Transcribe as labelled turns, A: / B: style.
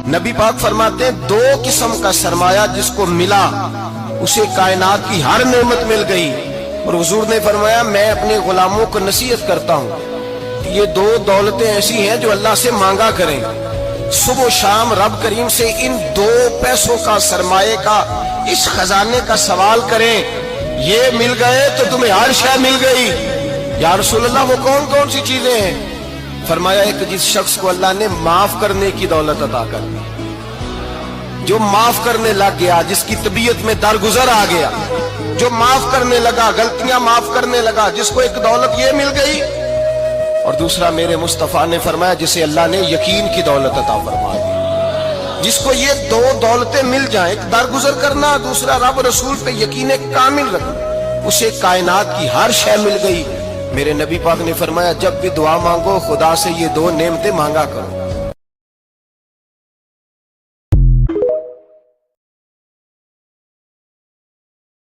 A: نبی پاک فرماتے ہیں دو قسم کا سرمایہ جس کو ملا اسے کائنات کی ہر نعمت مل گئی. اور حضور نے فرمایا میں اپنے غلاموں کو نصیحت کرتا ہوں یہ دو دولتیں ایسی ہیں جو اللہ سے مانگا کریں. صبح و شام رب کریم سے ان دو پیسوں کا سرمایے کا اس خزانے کا سوال کریں. یہ مل گئے تو تمہیں ہر شے مل گئی. یا رسول اللہ وہ کون کون سی چیزیں ہیں؟ فرمایا ایک جس شخص کو اللہ نے معاف کرنے کی دولت عطا کر دی, جو معاف کرنے لگ گیا, جس کی طبیعت میں درگزر آ گیا, جو معاف کرنے لگا, غلطیاں معاف کرنے لگا, جس کو ایک دولت یہ مل گئی. اور دوسرا میرے مصطفیٰ نے فرمایا جسے اللہ نے یقین کی دولت عطا فرما دی. جس کو یہ دو دولتیں مل جائیں, ایک درگزر کرنا, دوسرا رب رسول پہ یقین کامل رکھنا, اسے کائنات کی ہر شے مل گئی. میرے نبی پاک نے فرمایا جب بھی دعا مانگو خدا سے یہ دو نعمتیں مانگا کرو.